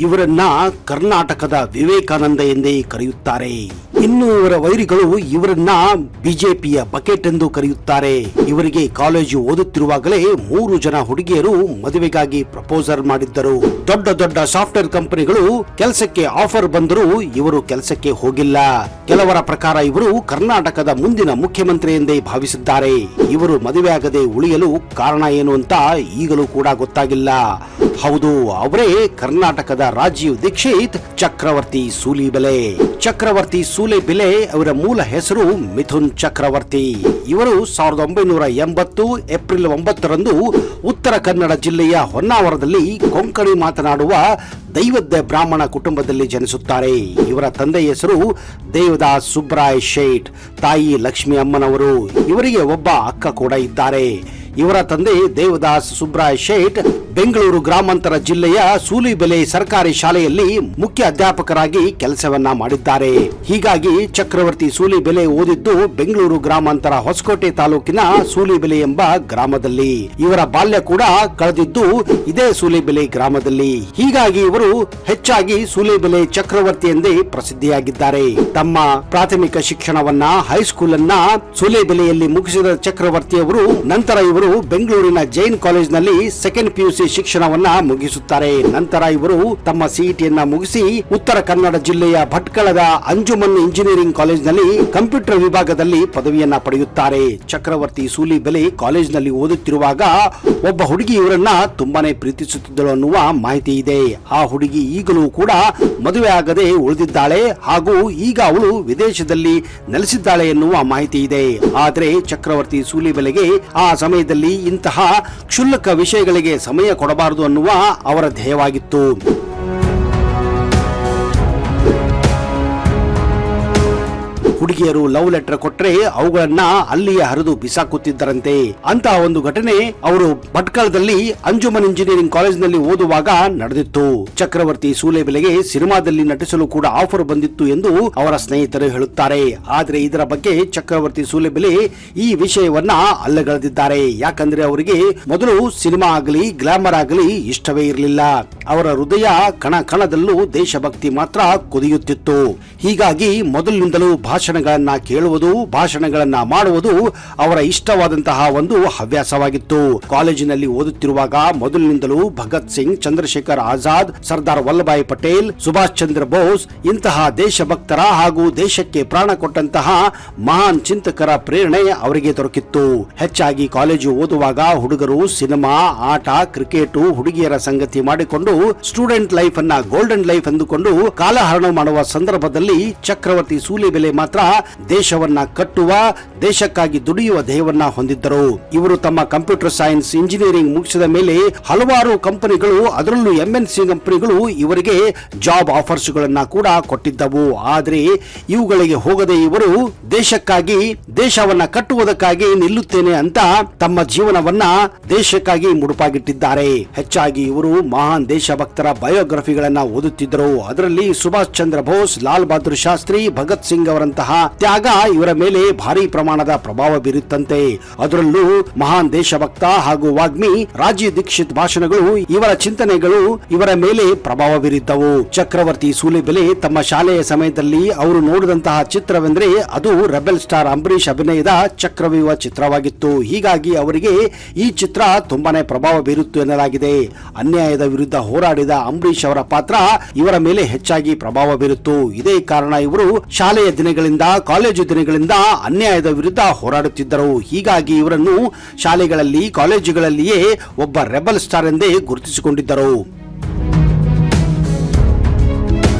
ಇವರನ್ನ ಕರ್ನಾಟಕದ ವಿವೇಕಾನಂದ ಎಂದೇ ಕರೆಯುತ್ತಾರೆ. ಇನ್ನು ಇವರ ವೈರಿಗಳು ಇವರನ್ನ ಬಿಜೆಪಿಯ ಬಕೆಟ್ ಎಂದು ಕರೆಯುತ್ತಾರೆ. ಇವರಿಗೆ ಕಾಲೇಜು ಓದುತ್ತಿರುವಾಗಲೇ 3 ಜನ ಹುಡುಗಿಯರು ಮದುವೆಗಾಗಿ ಪ್ರಪೋಸಲ್ ಮಾಡಿದ್ದರು. ದೊಡ್ಡ ದೊಡ್ಡ ಸಾಫ್ಟ್ವೇರ್ ಕಂಪನಿಗಳು ಕೆಲಸಕ್ಕೆ ಆಫರ್ ಬಂದರೂ ಇವರು ಕೆಲಸಕ್ಕೆ ಹೋಗಿಲ್ಲ. ಕೆಲವರ ಪ್ರಕಾರ ಇವರು ಕರ್ನಾಟಕದ ಮುಂದಿನ ಮುಖ್ಯಮಂತ್ರಿ ಎಂದೇ ಭಾವಿಸಿದ್ದಾರೆ. ಇವರು ಮದುವೆಯಾಗದೆ ಉಳಿಯಲು ಕಾರಣ ಏನು ಅಂತ ಈಗಲೂ ಕೂಡ ಗೊತ್ತಾಗಿಲ್ಲ. ಹೌದು, ಅವರೇ ಕರ್ನಾಟಕದ ರಾಜೀವ್ ದೀಕ್ಷಿತ್ ಚಕ್ರವರ್ತಿ ಸೂಲಿಬೆಲೆ. ಚಕ್ರವರ್ತಿ ಸೂಲಿಬೆಲೆ ಅವರ ಮೂಲ ಹೆಸರು ಮಿಥುನ್ ಚಕ್ರವರ್ತಿ. ಇವರು 1980 ಏಪ್ರಿಲ್ 9ರಂದು ಉತ್ತರ ಕನ್ನಡ ಜಿಲ್ಲೆಯ ಹೊನ್ನಾವರದಲ್ಲಿ ಕೊಂಕಣಿ ಮಾತನಾಡುವ ದೈವಜ್ಞ ಬ್ರಾಹ್ಮಣ ಕುಟುಂಬದಲ್ಲಿ ಜನಿಸುತ್ತಾರೆ. ಇವರ ತಂದೆಯ ಹೆಸರು ದೇವದಾಸ್ ಸುಬ್ರಾಯ್ ಶೇಟ್, ತಾಯಿ ಲಕ್ಷ್ಮಿ ಅಮ್ಮನವರು. ಇವರಿಗೆ ಒಬ್ಬ ಅಕ್ಕ ಕೂಡ ಇದ್ದಾರೆ. ಇವರ ತಂದೆ ದೇವದಾಸ್ ಸುಬ್ರಾಯ್ ಶೇಟ್ ಬೆಂಗಳೂರು ಗ್ರಾಮಾಂತರ ಜಿಲ್ಲೆಯ ಸೂಲಿಬೆಲೆ ಸರ್ಕಾರಿ ಶಾಲೆಯಲ್ಲಿ ಮುಖ್ಯ ಅಧ್ಯಾಪಕರಾಗಿ ಕೆಲಸವನ್ನ ಮಾಡಿದ್ದಾರೆ. ಹೀಗಾಗಿ ಚಕ್ರವರ್ತಿ ಸೂಲಿಬೆಲೆ ಓದಿದ್ದು ಬೆಂಗಳೂರು ಗ್ರಾಮಾಂತರ ಹೊಸಕೋಟೆ ತಾಲೂಕಿನ ಸೂಲಿಬೆಲೆ ಎಂಬ ಗ್ರಾಮದಲ್ಲಿ. ಇವರ ಬಾಲ್ಯ ಕೂಡ ಕಳೆದಿದ್ದು ಇದೇ ಸೂಲಿಬೆಲೆ ಗ್ರಾಮದಲ್ಲಿ. ಹೀಗಾಗಿ ಇವರು ಹೆಚ್ಚಾಗಿ ಸೂಲಿಬೆಲೆ ಚಕ್ರವರ್ತಿ ಎಂದೇ ಪ್ರಸಿದ್ಧಿಯಾಗಿದ್ದಾರೆ. ತಮ್ಮ ಪ್ರಾಥಮಿಕ ಶಿಕ್ಷಣವನ್ನ ಹೈಸ್ಕೂಲ್ ಅನ್ನ ಸೂಲಿಬೆಲೆಯಲ್ಲಿ ಮುಗಿಸಿದ ಚಕ್ರವರ್ತಿಯವರು ನಂತರ ಇವರು ಬೆಂಗಳೂರಿನ ಜೈನ್ ಕಾಲೇಜ್ನಲ್ಲಿ ಸೆಕೆಂಡ್ PUC ಶಿಕ್ಷಣವನ್ನ ಮುಗಿಸುತ್ತಾರೆ. ನಂತರ ಇವರು ತಮ್ಮ ಸಿಇಟಿಯನ್ನ ಮುಗಿಸಿ ಉತ್ತರ ಕನ್ನಡ ಜಿಲ್ಲೆಯ ಭಟ್ಕಳದ ಅಂಜುಮನ್ ಇಂಜಿನಿಯರಿಂಗ್ ಕಾಲೇಜ್ನಲ್ಲಿ ಕಂಪ್ಯೂಟರ್ ವಿಭಾಗದಲ್ಲಿ ಪದವಿಯನ್ನ ಪಡೆಯುತ್ತಾರೆ. ಚಕ್ರವರ್ತಿ ಸೂಲಿಬೆಲೆ ಕಾಲೇಜ್ನಲ್ಲಿ ಓದುತ್ತಿರುವಾಗ ಒಬ್ಬ ಹುಡುಗಿ ಇವರನ್ನ ತುಂಬಾನೇ ಪ್ರೀತಿಸುತ್ತಿದ್ದಳು ಅನ್ನುವ ಮಾಹಿತಿ ಇದೆ. ಆ ಹುಡುಗಿ ಈಗಲೂ ಕೂಡ ಮದುವೆ ಆಗದೆ ಉಳಿದಿದ್ದಾಳೆ ಹಾಗೂ ಈಗ ಅವಳು ವಿದೇಶದಲ್ಲಿ ನೆಲೆಸಿದ್ದಾಳೆ ಎನ್ನುವ ಮಾಹಿತಿ ಇದೆ. ಆದರೆ ಚಕ್ರವರ್ತಿ ಸೂಲಿಬೆಲೆಗೆ ಆ ಸಮಯದಲ್ಲಿ ಇಂತಹ ಕ್ಷುಲ್ಲಕ ವಿಷಯಗಳಿಗೆ ಸಮಯ ಕೊಡಬಾರದು ಅನ್ನುವ ಅವರ ಧ್ಯೇಯವಾಗಿತ್ತು. ಹುಡುಗಿಯರು ಲವ್ ಲೆಟರ್ ಕೊಟ್ರೆ ಅವುಗಳನ್ನ ಅಲ್ಲಿಯೇ ಹರಿದು ಬಿಸಾಕುತ್ತಿದ್ದರಂತೆ. ಅಂತಹ ಒಂದು ಘಟನೆ ಅವರು ಭಟ್ಕಳದಲ್ಲಿ ಅಂಜುಮನ್ ಇಂಜಿನಿಯರಿಂಗ್ ಕಾಲೇಜ್ನಲ್ಲಿ ಓದುವಾಗ ನಡೆದಿತ್ತು. ಚಕ್ರವರ್ತಿ ಸೂಲಿಬೆಲೆಗೆ ಸಿನಿಮಾದಲ್ಲಿ ನಟಿಸಲು ಕೂಡ ಆಫರ್ ಬಂದಿತ್ತು ಎಂದು ಅವರ ಸ್ನೇಹಿತರು ಹೇಳುತ್ತಾರೆ. ಆದರೆ ಇದರ ಬಗ್ಗೆ ಚಕ್ರವರ್ತಿ ಸೂಲಿಬೆಲೆ ಈ ವಿಷಯವನ್ನ ಅಲ್ಲಗಳೆದಿದ್ದಾರೆ. ಯಾಕಂದ್ರೆ ಅವರಿಗೆ ಮೊದಲು ಸಿನಿಮಾ ಆಗಲಿ ಗ್ಲಾಮರ್ ಆಗಲಿ ಇಷ್ಟವೇ ಇರಲಿಲ್ಲ. ಅವರ ಹೃದಯ ಕಣ ಕಣದಲ್ಲೂ ದೇಶಭಕ್ತಿ ಮಾತ್ರ ಕುದಿಯುತ್ತಿತ್ತು. ಹೀಗಾಗಿ ಮೊದಲಿನಿಂದಲೂ ಭಾಷಣಗಳನ್ನ ಕೇಳುವುದು, ಭಾಷಣಗಳನ್ನ ಮಾಡುವುದು ಅವರ ಇಷ್ಟವಾದಂತಹ ಒಂದು ಹವ್ಯಾಸವಾಗಿತ್ತು. ಕಾಲೇಜಿನಲ್ಲಿ ಓದುತ್ತಿರುವಾಗ ಮೊದಲಿನಿಂದಲೂ ಭಗತ್ ಸಿಂಗ್, ಚಂದ್ರಶೇಖರ್ ಆಜಾದ್, ಸರ್ದಾರ್ ವಲ್ಲಭಾಯ್ ಪಟೇಲ್, ಸುಭಾಷ್ ಚಂದ್ರ ಬೋಸ್ ಇಂತಹ ದೇಶಭಕ್ತರ ಹಾಗೂ ದೇಶಕ್ಕೆ ಪ್ರಾಣ ಕೊಟ್ಟಂತಹ ಮಹಾನ್ ಚಿಂತಕರ ಪ್ರೇರಣೆ ಅವರಿಗೆ ದೊರಕಿತ್ತು. ಹೆಚ್ಚಾಗಿ ಕಾಲೇಜು ಓದುವಾಗ ಹುಡುಗರು ಸಿನಿಮಾ, ಆಟ, ಕ್ರಿಕೆಟ್, ಹುಡುಗಿಯರ ಸಂಗತಿ ಮಾಡಿಕೊಂಡು ಸ್ಟೂಡೆಂಟ್ ಲೈಫ್ ಅನ್ನ ಗೋಲ್ಡನ್ ಲೈಫ್ ಎಂದುಕೊಂಡು ಕಾಲಹರಣ ಮಾಡುವ ಸಂದರ್ಭದಲ್ಲಿ ಚಕ್ರವರ್ತಿ ಸೂಲಿಬೆಲೆ ಮಾತ್ರ ದೇಶವನ್ನ ಕಟ್ಟುವ, ದೇಶಕ್ಕಾಗಿ ದುಡಿಯುವ ಧ್ಯೇಯವನ್ನ ಹೊಂದಿದ್ದರು. ಇವರು ತಮ್ಮ ಕಂಪ್ಯೂಟರ್ ಸೈನ್ಸ್ ಇಂಜಿನಿಯರಿಂಗ್ ಮುಗಿಸಿದ ಮೇಲೆ ಹಲವಾರು ಕಂಪನಿಗಳು, ಅದರಲ್ಲೂ MNC ಕಂಪನಿಗಳು ಇವರಿಗೆ ಜಾಬ್ ಆಫರ್ಸ್ ಗಳನ್ನ ಕೂಡ ಕೊಟ್ಟಿದ್ದವು. ಆದರೆ ಇವುಗಳಿಗೆ ಹೋಗದೆ ಇವರು ದೇಶಕ್ಕಾಗಿ, ದೇಶವನ್ನ ಕಟ್ಟುವುದಕ್ಕಾಗಿ ನಿಲ್ಲುತ್ತೇನೆ ಅಂತ ತಮ್ಮ ಜೀವನವನ್ನ ದೇಶಕ್ಕಾಗಿ ಮುಡುಪಾಗಿಟ್ಟಿದ್ದಾರೆ. ಹೆಚ್ಚಾಗಿ ಇವರು ಮಹಾನ್ ದೇಶಭಕ್ತರ ಬಯೋಗ್ರಫಿಗಳನ್ನ ಓದುತ್ತಿದ್ದರು. ಅದರಲ್ಲಿ ಸುಭಾಷ್ ಚಂದ್ರ ಬೋಸ್, ಲಾಲ್ ಬಹದ್ದೂರ್ ಶಾಸ್ತ್ರಿ, ಭಗತ್ ಸಿಂಗ್ ಅವರಂತಹ ತ್ಯಾಗ ಇವರ ಮೇಲೆ ಭಾರಿ ಪ್ರಮಾಣದ ಪ್ರಭಾವ ಬೀರುತ್ತಂತೆ. ಅದರಲ್ಲೂ ಮಹಾನ್ ದೇಶಭಕ್ತ ಹಾಗೂ ವಾಗ್ಮಿ ರಾಜೀವ್ ದೀಕ್ಷಿತ್ ಭಾಷಣಗಳು, ಇವರ ಚಿಂತನೆಗಳು ಇವರ ಮೇಲೆ ಪ್ರಭಾವ ಬೀರಿದ್ದವು. ಚಕ್ರವರ್ತಿ ಸೂಲಿಬೆಲೆ ತಮ್ಮ ಶಾಲೆಯ ಸಮಯದಲ್ಲಿ ಅವರು ನೋಡಿದಂತಹ ಚಿತ್ರವೆಂದರೆ ಅದು ರೆಬೆಲ್ ಸ್ಟಾರ್ ಅಂಬರೀಶ್ ಅಭಿನಯದ ಚಕ್ರವ್ಯೂಹ ಚಿತ್ರವಾಗಿತ್ತು. ಹೀಗಾಗಿ ಅವರಿಗೆ ಈ ಚಿತ್ರ ತುಂಬಾನೇ ಪ್ರಭಾವ ಬೀರುತ್ತು ಎನ್ನಲಾಗಿದೆ. ಅನ್ಯಾಯದ ವಿರುದ್ಧ ಹೋರಾಡಿದ ಅಂಬರೀಶ್ ಅವರ ಪಾತ್ರ ಇವರ ಮೇಲೆ ಹೆಚ್ಚಾಗಿ ಪ್ರಭಾವ ಬೀರುತ್ತು. ಇದೇ ಕಾರಣ ಇವರು ಶಾಲೆಯ ದಿನಗಳಿಂದ, ಕಾಲೇಜು ದಿನಗಳಿಂದ ಅನ್ಯಾಯದ ವಿರುದ್ಧ ಹೋರಾಡುತ್ತಿದ್ದರು. ಹೀಗಾಗಿ ಇವರನ್ನು ಶಾಲೆಗಳಲ್ಲಿ, ಕಾಲೇಜುಗಳಲ್ಲಿಯೇ ಒಬ್ಬ ರೆಬಲ್ ಸ್ಟಾರ್ ಎಂದೇ ಗುರುತಿಸಿಕೊಂಡಿದ್ದರು.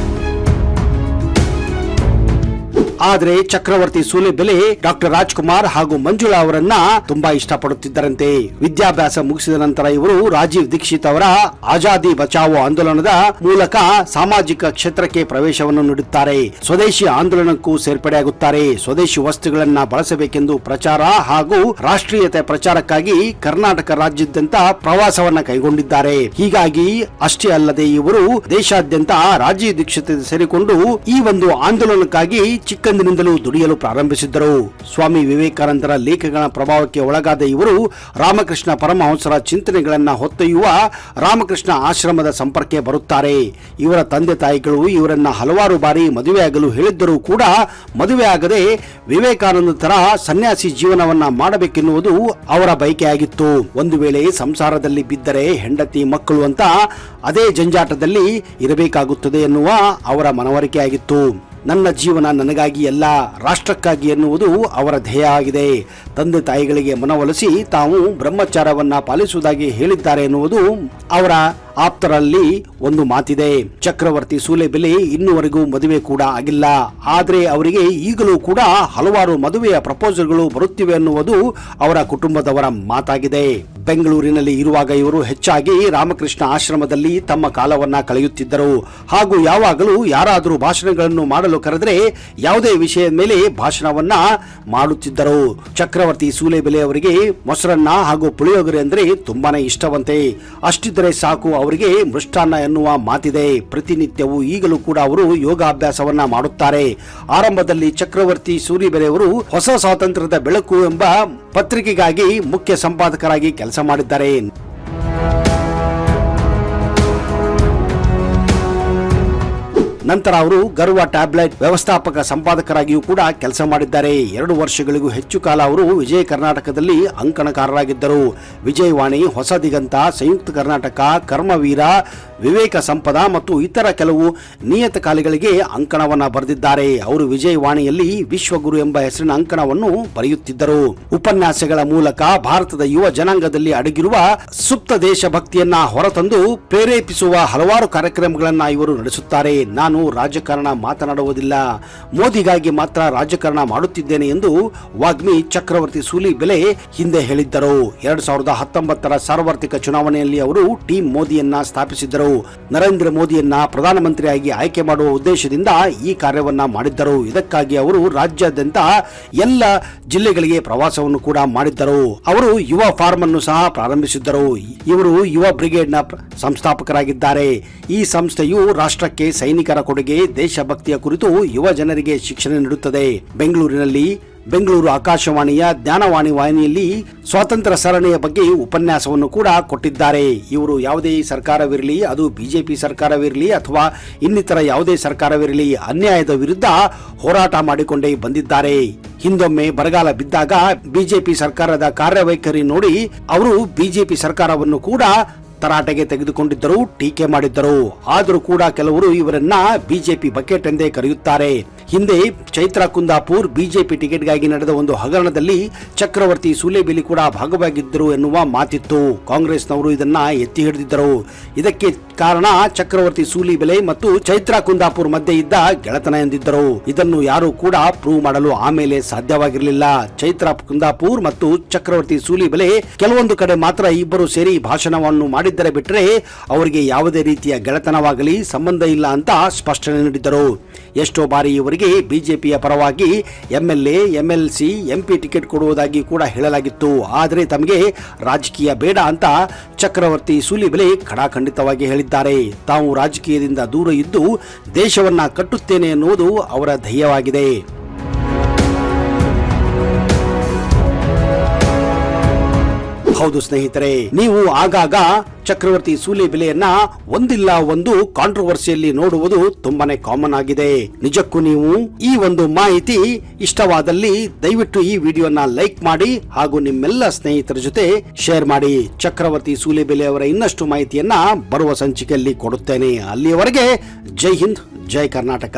ಆದರೆ ಚಕ್ರವರ್ತಿ ಸೂಲಿಬೆಲೆ ಡಾಕ್ಟರ್ ರಾಜ್ಕುಮಾರ್ ಹಾಗೂ ಮಂಜುಳಾ ಅವರನ್ನ ತುಂಬಾ ಇಷ್ಟಪಡುತ್ತಿದ್ದರಂತೆ. ವಿದ್ಯಾಭ್ಯಾಸ ಮುಗಿಸಿದ ನಂತರ ಇವರು ರಾಜೀವ್ ದೀಕ್ಷಿತ್ ಅವರ ಆಜಾದಿ ಬಚಾವೋ ಆಂದೋಲನದ ಮೂಲಕ ಸಾಮಾಜಿಕ ಕ್ಷೇತ್ರಕ್ಕೆ ಪ್ರವೇಶವನ್ನು ನೀಡುತ್ತಾರೆ. ಸ್ವದೇಶಿ ಆಂದೋಲನಕ್ಕೂ ಸೇರ್ಪಡೆಯಾಗುತ್ತಾರೆ. ಸ್ವದೇಶಿ ವಸ್ತುಗಳನ್ನ ಬಳಸಬೇಕೆಂದು ಪ್ರಚಾರ ಹಾಗೂ ರಾಷ್ಟ್ರೀಯತೆ ಪ್ರಚಾರಕ್ಕಾಗಿ ಕರ್ನಾಟಕ ರಾಜ್ಯಾದ್ಯಂತ ಪ್ರವಾಸವನ್ನ ಕೈಗೊಂಡಿದ್ದಾರೆ. ಹೀಗಾಗಿ ಅಷ್ಟೇ ಅಲ್ಲದೆ ಇವರು ದೇಶಾದ್ಯಂತ ರಾಜೀವ್ ದೀಕ್ಷಿತ್ ಸೇರಿಕೊಂಡು ಈ ಒಂದು ಆಂದೋಲನಕ್ಕಾಗಿ ಚಿಕ್ಕ ಚಿಕ್ಕಂದಿನಿಂದಲೂ ದುಡಿಯಲು ಪ್ರಾರಂಭಿಸಿದ್ದರು. ಸ್ವಾಮಿ ವಿವೇಕಾನಂದರ ಲೇಖಗಳ ಪ್ರಭಾವಕ್ಕೆ ಒಳಗಾದ ಇವರು ರಾಮಕೃಷ್ಣ ಪರಮಹಂಸರ ಚಿಂತನೆಗಳನ್ನ ಹೊತ್ತೊಯ್ಯುವ ರಾಮಕೃಷ್ಣ ಆಶ್ರಮದ ಸಂಪರ್ಕಕ್ಕೆ ಬರುತ್ತಾರೆ. ಇವರ ತಂದೆ ತಾಯಿಗಳು ಇವರನ್ನ ಹಲವಾರು ಬಾರಿ ಮದುವೆಯಾಗಲು ಹೇಳಿದ್ದರೂ ಕೂಡ ಮದುವೆಯಾಗದೆ ವಿವೇಕಾನಂದ ತರ ಸನ್ಯಾಸಿ ಜೀವನವನ್ನ ಮಾಡಬೇಕೆನ್ನುವುದು ಅವರ ಬಯಕೆಯಾಗಿತ್ತು. ಒಂದು ವೇಳೆ ಸಂಸಾರದಲ್ಲಿ ಬಿದ್ದರೆ ಹೆಂಡತಿ ಮಕ್ಕಳು ಅಂತ ಅದೇ ಜಂಜಾಟದಲ್ಲಿ ಇರಬೇಕಾಗುತ್ತದೆ ಎನ್ನುವ ಅವರ ಮನವರಿಕೆಯಾಗಿತ್ತು. ನನ್ನ ಜೀವನ ನನಗಾಗಿ ಅಲ್ಲ, ರಾಷ್ಟ್ರಕ್ಕಾಗಿ ಎನ್ನುವುದು ಅವರ ಧ್ಯೇಯ ಆಗಿದೆ. ತಂದೆ ತಾಯಿಗಳಿಗೆ ಮನವೊಲಿಸಿ ತಾವು ಬ್ರಹ್ಮಚಾರವನ್ನ ಪಾಲಿಸುವುದಾಗಿ ಹೇಳಿದ್ದಾರೆ ಎನ್ನುವುದು ಅವರ ಆಪ್ತರಲ್ಲಿ ಒಂದು ಮಾತಿದೆ. ಚಕ್ರವರ್ತಿ ಸೂಲೆಬೆಲೆ ಇನ್ನುವರೆಗೂ ಮದುವೆ ಕೂಡ ಆಗಿಲ್ಲ. ಆದರೆ ಅವರಿಗೆ ಈಗಲೂ ಕೂಡ ಹಲವಾರು ಮದುವೆಯ ಪ್ರಪೋಸಲ್ಗಳು ಬರುತ್ತಿವೆ ಎನ್ನುವುದು ಅವರ ಕುಟುಂಬದವರ ಮಾತಾಗಿದೆ. ಬೆಂಗಳೂರಿನಲ್ಲಿ ಇರುವಾಗ ಇವರು ಹೆಚ್ಚಾಗಿ ರಾಮಕೃಷ್ಣ ಆಶ್ರಮದಲ್ಲಿ ತಮ್ಮ ಕಾಲವನ್ನ ಕಳೆಯುತ್ತಿದ್ದರು. ಹಾಗೂ ಯಾವಾಗಲೂ ಯಾರಾದರೂ ಭಾಷಣಗಳನ್ನು ಮಾಡಲು ಕರೆದರೆ ಯಾವುದೇ ವಿಷಯದ ಮೇಲೆ ಭಾಷಣವನ್ನ ಮಾಡುತ್ತಿದ್ದರು. ಚಕ್ರವರ್ತಿ ಸೂಲೆಬೆಲೆ ಅವರಿಗೆ ಮೊಸರನ್ನ ಹಾಗೂ ಪುಳಿಯೋಗರೆ ಅಂದ್ರೆ ತುಂಬಾನೇ ಇಷ್ಟವಂತೆ. ಅಷ್ಟಿದ್ದರೆ ಸಾಕು ಅವರಿಗೆ ಮೃಷ್ಟಾನ್ನ ಎನ್ನುವ ಮಾತಿದೆ. ಪ್ರತಿನಿತ್ಯವೂ ಈಗಲೂ ಕೂಡ ಅವರು ಯೋಗಾಭ್ಯಾಸವನ್ನ ಮಾಡುತ್ತಾರೆ. ಆರಂಭದಲ್ಲಿ ಚಕ್ರವರ್ತಿ ಸೂಲಿಬೆಲೆ ಅವರು ಹೊಸ ಸ್ವಾತಂತ್ರ್ಯದ ಬೆಳಕು ಎಂಬ ಪತ್ರಿಕೆಗಾಗಿ ಮುಖ್ಯ ಸಂಪಾದಕರಾಗಿ ಕೆಲಸ ಮಾಡಿದ್ದಾರೆ. ನಂತರ ಅವರು ಗರ್ವ ಟ್ಯಾಬ್ಲೆಟ್ ವ್ಯವಸ್ಥಾಪಕ ಸಂಪಾದಕರಾಗಿಯೂ ಕೂಡ ಕೆಲಸ ಮಾಡಿದ್ದಾರೆ. 2 ವರ್ಷಗಳಿಗೂ ಹೆಚ್ಚು ಕಾಲ ಅವರು ವಿಜಯ ಕರ್ನಾಟಕದಲ್ಲಿ ಅಂಕಣಕಾರರಾಗಿದ್ದರು. ವಿಜಯವಾಣಿ, ಹೊಸ ದಿಗಂತ, ಸಂಯುಕ್ತ ಕರ್ನಾಟಕ, ಕರ್ಮವೀರ, ವಿವೇಕ ಸಂಪದ ಮತ್ತು ಇತರ ಕೆಲವು ನಿಯತಕಾಲಿಗಳಿಗೆ ಅಂಕಣವನ್ನ ಬರೆದಿದ್ದಾರೆ. ಅವರು ವಿಜಯವಾಣಿಯಲ್ಲಿ ವಿಶ್ವಗುರು ಎಂಬ ಹೆಸರಿನ ಅಂಕಣವನ್ನು ಬರೆಯುತ್ತಿದ್ದರು. ಉಪನ್ಯಾಸಗಳ ಮೂಲಕ ಭಾರತದ ಯುವ ಜನಾಂಗದಲ್ಲಿ ಅಡಗಿರುವ ಸುಪ್ತ ದೇಶಭಕ್ತಿಯನ್ನ ಹೊರತಂದು ಪ್ರೇರೇಪಿಸುವ ಹಲವಾರು ಕಾರ್ಯಕ್ರಮಗಳನ್ನ ಇವರು ನಡೆಸುತ್ತಾರೆ. ನಾನು ರಾಜಕಾರಣ ಮಾತನಾಡುವುದಿಲ್ಲ, ಮೋದಿಗಾಗಿ ಮಾತ್ರ ರಾಜಕಾರಣ ಮಾಡುತ್ತಿದ್ದೇನೆ ಎಂದು ವಾಗ್ಮಿ ಚಕ್ರವರ್ತಿ ಸೂಲಿಬೆಲೆ ಹಿಂದೆ ಹೇಳಿದ್ದರು. 2019ರ ಸಾರ್ವತ್ರಿಕ ಚುನಾವಣೆಯಲ್ಲಿ ಅವರು ಟೀಮ್ ಮೋದಿಯನ್ನ ಸ್ಥಾಪಿಸಿದ್ದರು. ನರೇಂದ್ರ ಮೋದಿಯನ್ನ ಪ್ರಧಾನಮಂತ್ರಿಯಾಗಿ ಆಯ್ಕೆ ಮಾಡುವ ಉದ್ದೇಶದಿಂದ ಈ ಕಾರ್ಯವನ್ನ ಮಾಡಿದ್ದರು. ಇದಕ್ಕಾಗಿ ಅವರು ರಾಜ್ಯಾದ್ಯಂತ ಎಲ್ಲ ಜಿಲ್ಲೆಗಳಿಗೆ ಪ್ರವಾಸವನ್ನು ಕೂಡ ಮಾಡಿದ್ದರು. ಅವರು ಯುವ ಫಾರ್ಮ್ ಅನ್ನು ಸಹ ಪ್ರಾರಂಭಿಸಿದ್ದರು. ಇವರು ಯುವ ಬ್ರಿಗೇಡ್ನ ಸಂಸ್ಥಾಪಕರಾಗಿದ್ದಾರೆ. ಈ ಸಂಸ್ಥೆಯು ರಾಷ್ಟ್ರಕ್ಕೆ ಸೈನಿಕರ ಕೊಡುಗೆ, ದೇಶಭಕ್ತಿಯ ಕುರಿತು ಯುವ ಜನರಿಗೆ ಶಿಕ್ಷಣ ನೀಡುತ್ತದೆ. ಬೆಂಗಳೂರು ಆಕಾಶವಾಣಿಯ ಜ್ಞಾನವಾಣಿ ವಾಹಿನಿಯಲ್ಲಿ ಸ್ವಾತಂತ್ರ್ಯ ಸರಣಿಯ ಬಗ್ಗೆ ಉಪನ್ಯಾಸವನ್ನು ಕೂಡ ಕೊಟ್ಟಿದ್ದಾರೆ. ಇವರು ಯಾವುದೇ ಸರ್ಕಾರವಿರಲಿ, ಅದು ಬಿಜೆಪಿ ಸರ್ಕಾರವಿರಲಿ ಅಥವಾ ಇನ್ನಿತರ ಯಾವುದೇ ಸರ್ಕಾರವಿರಲಿ, ಅನ್ಯಾಯದ ವಿರುದ್ಧ ಹೋರಾಟ ಮಾಡಿಕೊಂಡೇ ಬಂದಿದ್ದಾರೆ. ಹಿಂದೊಮ್ಮೆ ಬರಗಾಲ ಬಿದ್ದಾಗ ಬಿಜೆಪಿ ಸರ್ಕಾರದ ಕಾರ್ಯವೈಖರಿ ನೋಡಿ ಅವರು ಬಿಜೆಪಿ ಸರ್ಕಾರವನ್ನು ಕೂಡ ತರಾಟೆಗೆ ತೆಗೆದುಕೊಂಡಿದ್ದರು, ಟೀಕೆ ಮಾಡಿದ್ದರು. ಆದರೂ ಕೂಡ ಕೆಲವರು ಇವರನ್ನ ಬಿಜೆಪಿ ಬಕೆಟ್ ಎಂದೇ ಕರೆಯುತ್ತಾರೆ. ಹಿಂದೆ ಚೈತ್ರಾ ಕುಂದಾಪುರ್ ಬಿಜೆಪಿ ಟಿಕೆಟ್ಗಾಗಿ ನಡೆದ ಒಂದು ಹಗರಣದಲ್ಲಿ ಚಕ್ರವರ್ತಿ ಸೂಲೆಬೆಲೆ ಕೂಡ ಭಾಗವಾಗಿದ್ದರು ಎನ್ನುವ ಮಾತಿತ್ತು. ಕಾಂಗ್ರೆಸ್ನವರು ಇದನ್ನ ಎತ್ತಿ ಹಿಡಿದಿದ್ದರು. ಇದಕ್ಕೆ ಕಾರಣ ಚಕ್ರವರ್ತಿ ಸೂಲಿಬೆಲೆ ಮತ್ತು ಚೈತ್ರಾ ಕುಂದಾಪುರ್ ಮಧ್ಯೆ ಇದ್ದ ಗೆಳೆತನ ಎಂದಿದ್ದರು. ಇದನ್ನು ಯಾರು ಕೂಡ ಪ್ರೂವ್ ಮಾಡಲು ಆಮೇಲೆ ಸಾಧ್ಯವಾಗಿರಲಿಲ್ಲ. ಚೈತ್ರಾ ಕುಂದಾಪುರ್ ಮತ್ತು ಚಕ್ರವರ್ತಿ ಸೂಲಿಬೆಲೆ ಕೆಲವೊಂದು ಕಡೆ ಮಾತ್ರ ಇಬ್ಬರು ಸೇರಿ ಭಾಷಣವನ್ನು ಮಾಡಿದ್ದರೆ ಬಿಟ್ಟರೆ ಅವರಿಗೆ ಯಾವುದೇ ರೀತಿಯ ಗೆಳೆತನವಾಗಲಿ ಸಂಬಂಧ ಇಲ್ಲ ಅಂತ ಸ್ಪಷ್ಟನೆ ನೀಡಿದ್ದರು. ಎಷ್ಟೋ ಬಾರಿ ಇವರಿಗೆ ಬಿಜೆಪಿಯ ಪರವಾಗಿ ಎಂಎಲ್ಎ, ಎಂಎಲ್ಸಿ, ಎಂಪಿ ಟಿಕೆಟ್ ಕೊಡುವುದಾಗಿ ಕೂಡ ಹೇಳಲಾಗಿತ್ತು. ಆದರೆ ತಮಗೆ ರಾಜಕೀಯ ಬೇಡ ಅಂತ ಚಕ್ರವರ್ತಿ ಸೂಲಿಬೆಲೆ ಖಡಾಖಂಡಿತವಾಗಿ ಹೇಳಿದ್ದಾರೆ. ತಾವು ರಾಜಕೀಯದಿಂದ ದೂರ ಇದ್ದು ದೇಶವನ್ನ ಕಟ್ಟುತ್ತೇನೆ ಎನ್ನುವುದು ಅವರ ಧ್ಯೇಯವಾಗಿದೆ. ಹೌದು ಸ್ನೇಹಿತರೆ, ನೀವು ಆಗಾಗ ಚಕ್ರವರ್ತಿ ಸೂಲಿಬೆಲೆಯನ್ನ ಒಂದಿಲ್ಲ ಒಂದು ಕಾಂಟ್ರವರ್ಸಿಯಲ್ಲಿ ನೋಡುವುದು ತುಂಬಾನೇ ಕಾಮನ್ ಆಗಿದೆ. ನಿಜಕ್ಕೂ ನೀವು ಈ ಒಂದು ಮಾಹಿತಿ ಇಷ್ಟವಾದಲ್ಲಿ ದಯವಿಟ್ಟು ಈ ವಿಡಿಯೋನ ಲೈಕ್ ಮಾಡಿ ಹಾಗೂ ನಿಮ್ಮೆಲ್ಲ ಸ್ನೇಹಿತರ ಜೊತೆ ಶೇರ್ ಮಾಡಿ. ಚಕ್ರವರ್ತಿ ಸೂಲಿಬೆಲೆ ಅವರ ಇನ್ನಷ್ಟು ಮಾಹಿತಿಯನ್ನ ಬರುವ ಸಂಚಿಕೆಯಲ್ಲಿ ಕೊಡುತ್ತೇನೆ. ಅಲ್ಲಿಯವರೆಗೆ ಜೈ ಹಿಂದ್, ಜೈ ಕರ್ನಾಟಕ.